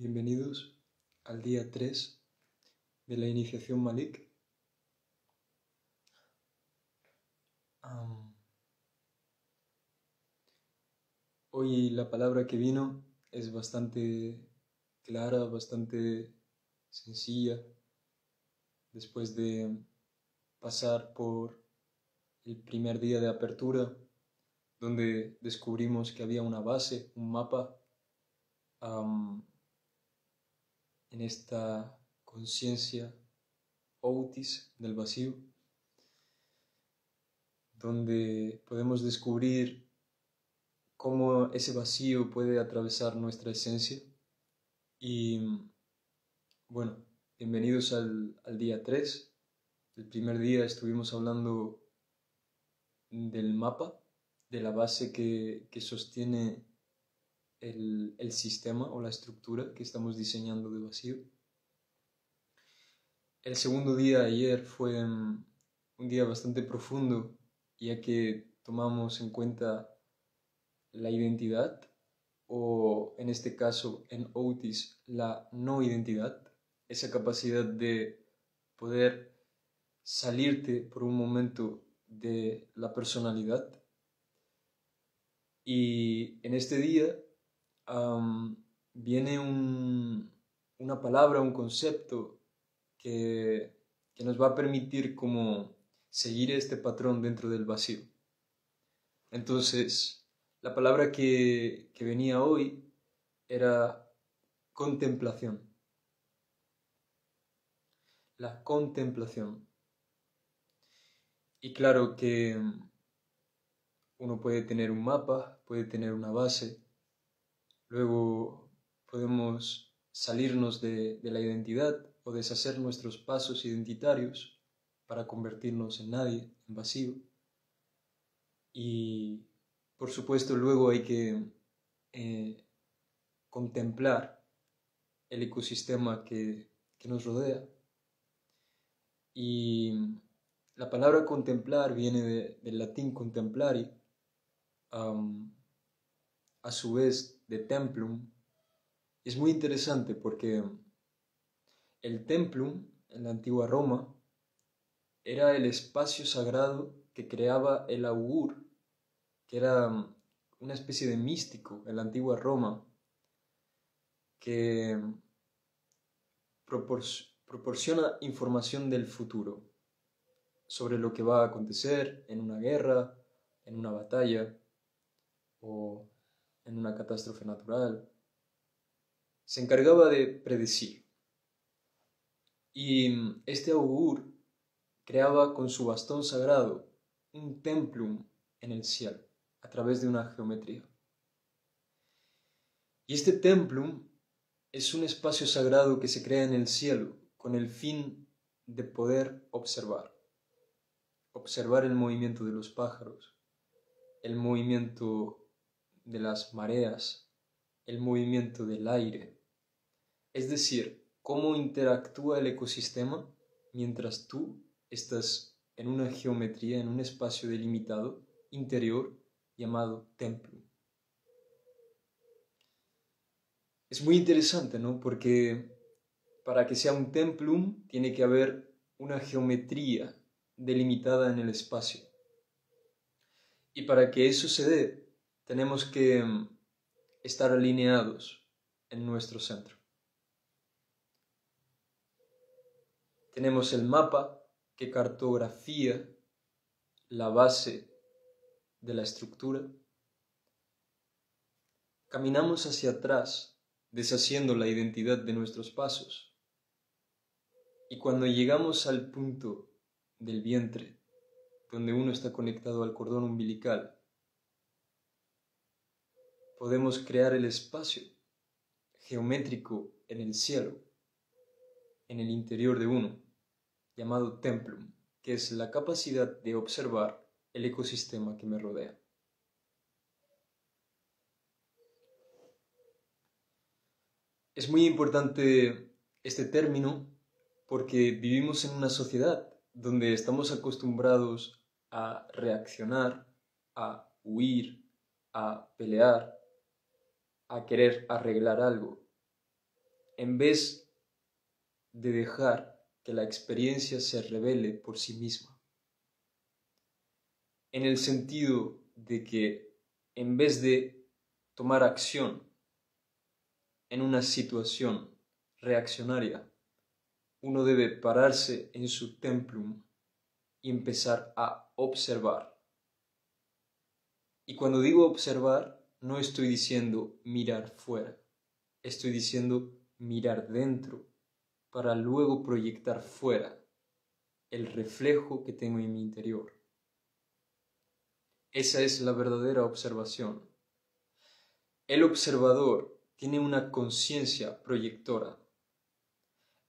Bienvenidos al día 3 de la iniciación Malik. Hoy la palabra que vino es bastante clara, bastante sencilla, después de pasar por el primer día de apertura, donde descubrimos que había una base, un mapa, en esta conciencia Otis del vacío, donde podemos descubrir cómo ese vacío puede atravesar nuestra esencia. Y bueno, bienvenidos al día 3. El primer día estuvimos hablando del mapa, de la base que sostiene el sistema o la estructura que estamos diseñando de vacío. El segundo día, ayer, fue un día bastante profundo, ya que tomamos en cuenta la identidad, o en este caso en Otis, la no identidad, esa capacidad de poder salirte por un momento de la personalidad. Y en este día viene una palabra, un concepto que nos va a permitir como seguir este patrón dentro del vacío. Entonces, la palabra que venía hoy era contemplación. La contemplación. Y claro que uno puede tener un mapa, puede tener una base, luego podemos salirnos de la identidad o deshacer nuestros pasos identitarios para convertirnos en nadie, en vacío. Y por supuesto luego hay que contemplar el ecosistema que nos rodea. Y la palabra contemplar viene del latín contemplari, a su vez de templum. Es muy interesante porque el templum en la antigua Roma era el espacio sagrado que creaba el augur, que era una especie de místico en la antigua Roma, que proporciona información del futuro sobre lo que va a acontecer en una guerra, en una batalla o en una catástrofe natural. Se encargaba de predecir. Y este augur creaba con su bastón sagrado un templum en el cielo a través de una geometría. Y este templum es un espacio sagrado que se crea en el cielo con el fin de poder observar el movimiento de los pájaros, el movimiento de las mareas, el movimiento del aire, es decir, cómo interactúa el ecosistema mientras tú estás en una geometría, en un espacio delimitado interior llamado templum. Es muy interesante, ¿no? Porque para que sea un templum tiene que haber una geometría delimitada en el espacio. Y para que eso se dé, tenemos que estar alineados en nuestro centro. Tenemos el mapa que cartografía la base de la estructura. Caminamos hacia atrás, deshaciendo la identidad de nuestros pasos. Y cuando llegamos al punto del vientre, donde uno está conectado al cordón umbilical, podemos crear el espacio geométrico en el cielo, en el interior de uno, llamado templum, que es la capacidad de observar el ecosistema que me rodea. Es muy importante este término porque vivimos en una sociedad donde estamos acostumbrados a reaccionar, a huir, a pelear, a querer arreglar algo. en vez de dejar que la experiencia se revele por sí misma. En el sentido de que en vez de tomar acción en una situación reaccionaria, uno debe pararse en su templum y empezar a observar. Y cuando digo observar, no estoy diciendo mirar fuera, estoy diciendo mirar dentro para luego proyectar fuera el reflejo que tengo en mi interior. Esa es la verdadera observación. El observador tiene una conciencia proyectora.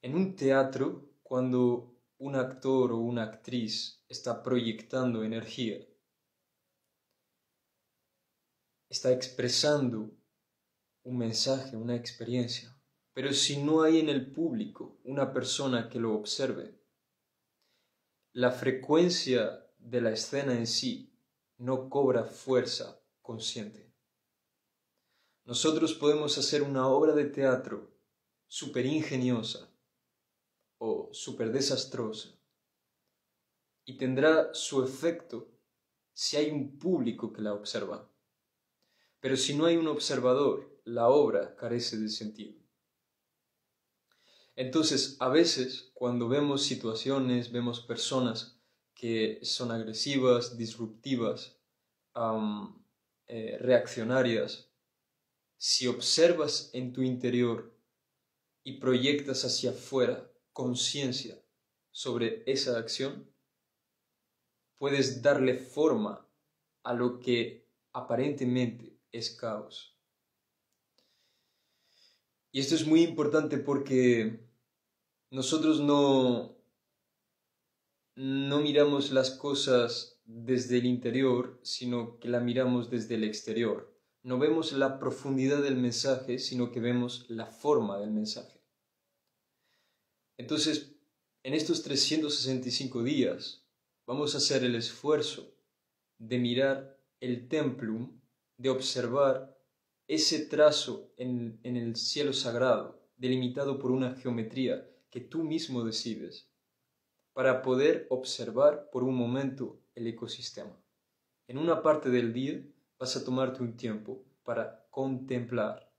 En un teatro, cuando un actor o una actriz está proyectando energía, está expresando un mensaje, una experiencia, pero si no hay en el público una persona que lo observe, la frecuencia de la escena en sí no cobra fuerza consciente. Nosotros podemos hacer una obra de teatro súper ingeniosa o súper desastrosa y tendrá su efecto si hay un público que la observa. Pero si no hay un observador, la obra carece de sentido. Entonces, a veces, cuando vemos situaciones, vemos personas que son agresivas, disruptivas, reaccionarias, si observas en tu interior y proyectas hacia afuera conciencia sobre esa acción, puedes darle forma a lo que aparentemente es caos. Y esto es muy importante porque nosotros no miramos las cosas desde el interior, sino que la miramos desde el exterior. No vemos la profundidad del mensaje, sino que vemos la forma del mensaje. Entonces, en estos 365 días, vamos a hacer el esfuerzo de mirar el templum, de observar ese trazo en el cielo sagrado, delimitado por una geometría que tú mismo decides, para poder observar por un momento el ecosistema. En una parte del día vas a tomarte un tiempo para contemplar.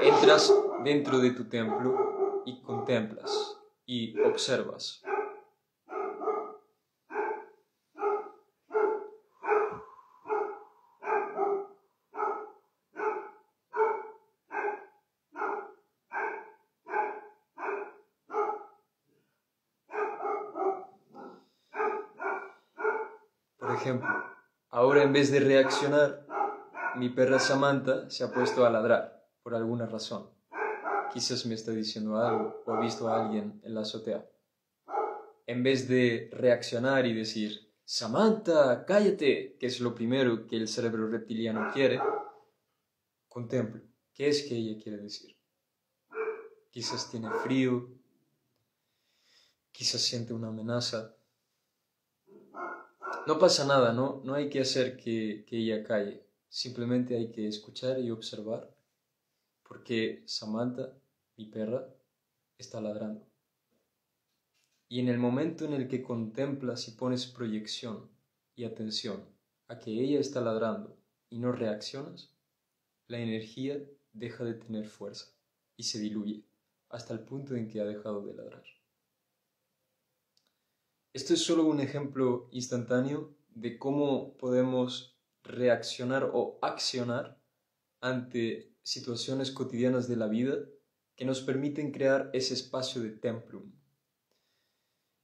Entras dentro de tu templo y contemplas y observas. Por ejemplo, ahora en vez de reaccionar, mi perra Samantha se ha puesto a ladrar por alguna razón. Quizás me está diciendo algo o ha visto a alguien en la azotea. En vez de reaccionar y decir, Samantha, cállate, que es lo primero que el cerebro reptiliano quiere, contemplo. ¿Qué es que ella quiere decir? Quizás tiene frío, quizás siente una amenaza. No pasa nada, no hay que hacer que ella calle. Simplemente hay que escuchar y observar, porque Samantha, mi perra, está ladrando. Y en el momento en el que contemplas y pones proyección y atención a que ella está ladrando y no reaccionas, la energía deja de tener fuerza y se diluye hasta el punto en que ha dejado de ladrar. Esto es solo un ejemplo instantáneo de cómo podemos reaccionar o accionar ante situaciones cotidianas de la vida que nos permiten crear ese espacio de templum.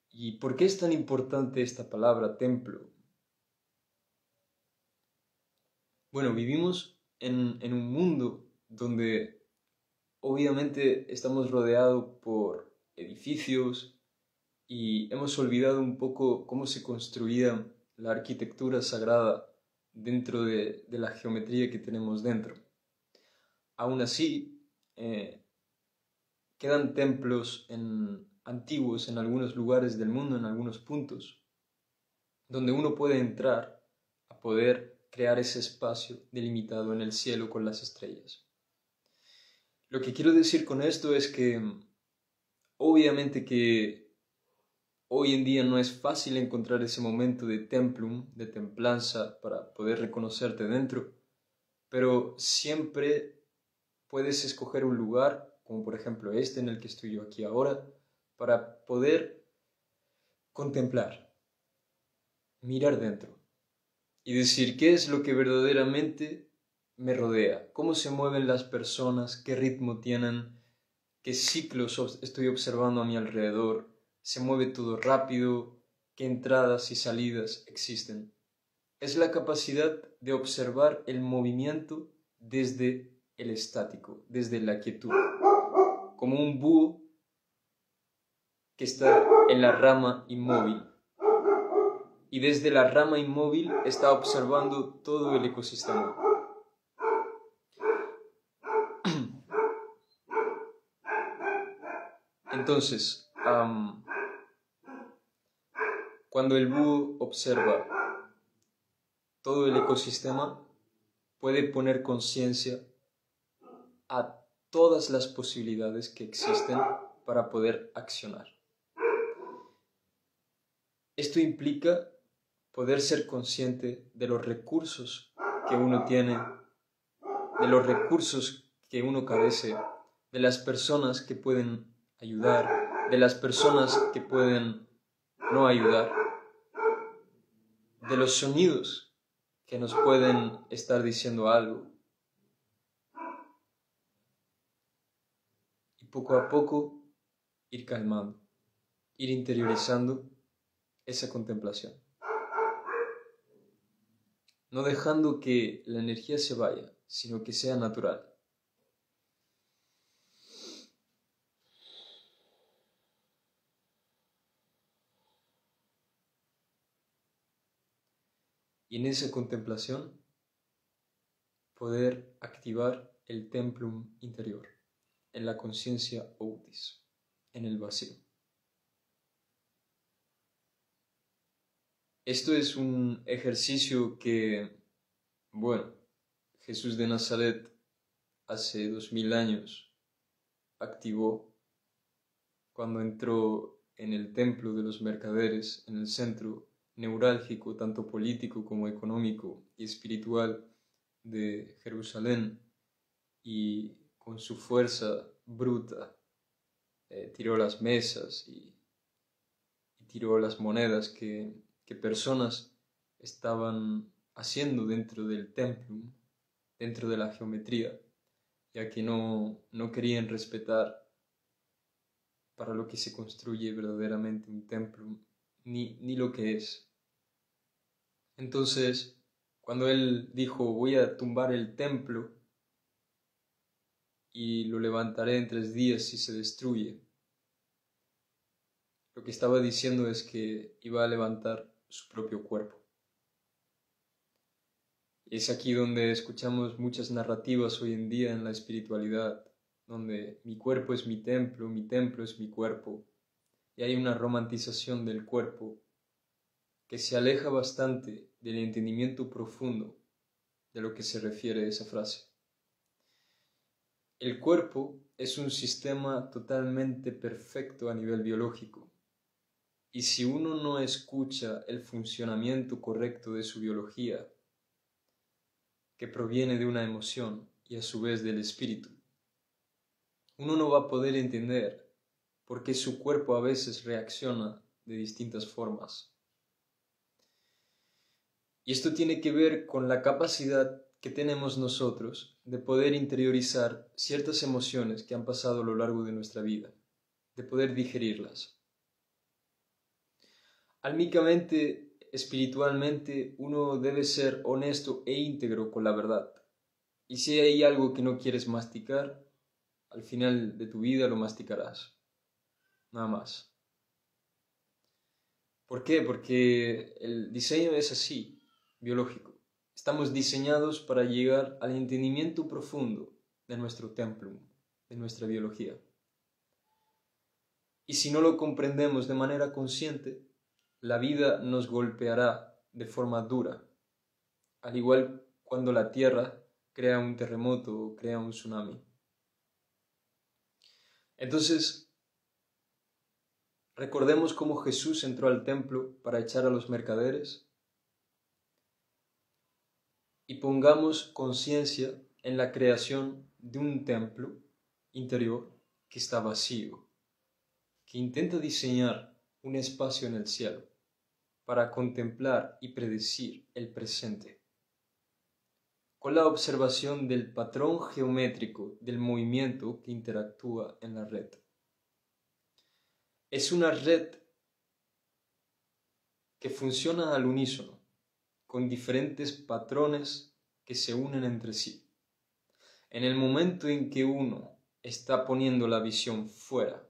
¿Y por qué es tan importante esta palabra, templo? Bueno, vivimos en un mundo donde obviamente estamos rodeados por edificios y hemos olvidado un poco cómo se construía la arquitectura sagrada dentro de la geometría que tenemos dentro. Aún así, quedan templos antiguos en algunos lugares del mundo, en algunos puntos, donde uno puede entrar a poder crear ese espacio delimitado en el cielo con las estrellas. Lo que quiero decir con esto es que obviamente que hoy en día no es fácil encontrar ese momento de templum, de templanza, para poder reconocerte dentro, pero siempre puedes escoger un lugar, como por ejemplo este en el que estoy yo aquí ahora, para poder contemplar, mirar dentro y decir qué es lo que verdaderamente me rodea, cómo se mueven las personas, qué ritmo tienen, qué ciclos estoy observando a mi alrededor, se mueve todo rápido, qué entradas y salidas existen. Es la capacidad de observar el movimiento desde el estático, desde la quietud, como un búho que está en la rama inmóvil y desde la rama inmóvil está observando todo el ecosistema. Entonces, cuando el búho observa todo el ecosistema, puede poner conciencia a todas las posibilidades que existen para poder accionar. Esto implica poder ser consciente de los recursos que uno tiene, de los recursos que uno carece, de las personas que pueden ayudar, de las personas que pueden no ayudar, de los sonidos que nos pueden estar diciendo algo. Y poco a poco ir calmando, ir interiorizando esa contemplación. No dejando que la energía se vaya, sino que sea natural. Y en esa contemplación poder activar el templum interior, en la conciencia outis, en el vacío. Esto es un ejercicio que, bueno, Jesús de Nazaret hace 2000 años activó cuando entró en el templo de los mercaderes, en el centro neurálgico, tanto político como económico y espiritual de Jerusalén, y con su fuerza bruta tiró las mesas y tiró las monedas que personas estaban haciendo dentro del templo, dentro de la geometría, ya que no querían respetar para lo que se construye verdaderamente un templo, ni lo que es. Entonces, cuando él dijo, voy a tumbar el templo y lo levantaré en 3 días si se destruye, lo que estaba diciendo es que iba a levantar su propio cuerpo. Y es aquí donde escuchamos muchas narrativas hoy en día en la espiritualidad, donde mi cuerpo es mi templo es mi cuerpo, y hay una romantización del cuerpo que se aleja bastante del entendimiento profundo de lo que se refiere a esa frase. El cuerpo es un sistema totalmente perfecto a nivel biológico, y si uno no escucha el funcionamiento correcto de su biología, que proviene de una emoción y a su vez del espíritu, uno no va a poder entender por qué su cuerpo a veces reacciona de distintas formas. Y esto tiene que ver con la capacidad que tenemos nosotros de poder interiorizar ciertas emociones que han pasado a lo largo de nuestra vida, de poder digerirlas. Álmicamente, espiritualmente, uno debe ser honesto e íntegro con la verdad. Y si hay algo que no quieres masticar, al final de tu vida lo masticarás. Nada más. ¿Por qué? Porque el diseño es así, biológico. Estamos diseñados para llegar al entendimiento profundo de nuestro templum, de nuestra biología. Y si no lo comprendemos de manera consciente, la vida nos golpeará de forma dura, al igual cuando la Tierra crea un terremoto o crea un tsunami. Entonces, recordemos cómo Jesús entró al templo para echar a los mercaderes y pongamos conciencia en la creación de un templo interior que está vacío, que intenta diseñar un espacio en el cielo para contemplar y predecir el presente, con la observación del patrón geométrico del movimiento que interactúa en la red. Es una red que funciona al unísono, con diferentes patrones que se unen entre sí. En el momento en que uno está poniendo la visión fuera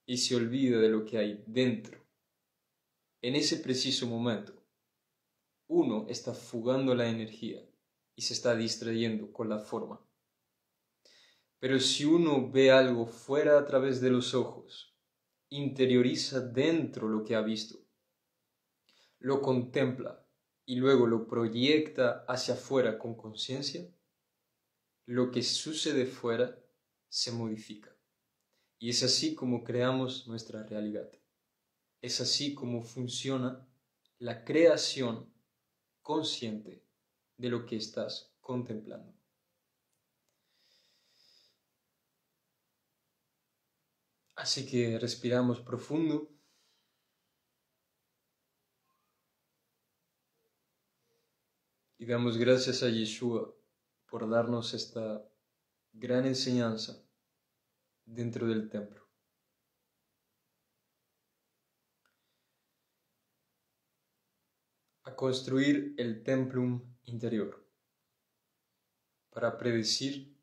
y se olvida de lo que hay dentro, en ese preciso momento, uno está fugando la energía y se está distrayendo con la forma. Pero si uno ve algo fuera a través de los ojos, interioriza dentro lo que ha visto, lo contempla y luego lo proyecta hacia afuera con conciencia, lo que sucede fuera se modifica. Y es así como creamos nuestra realidad. Es así como funciona la creación consciente de lo que estás contemplando. Así que respiramos profundo. Y damos gracias a Yeshua por darnos esta gran enseñanza dentro del templo. A construir el templum interior para predecir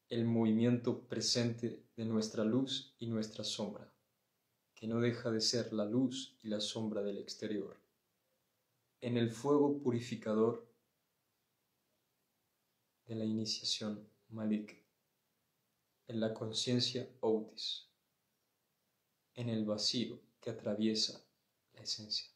el movimiento presente de nuestra luz y nuestra sombra, que no deja de ser la luz y la sombra del exterior, en el fuego purificador de la iniciación Malik, en la conciencia Otis, en el vacío que atraviesa la esencia.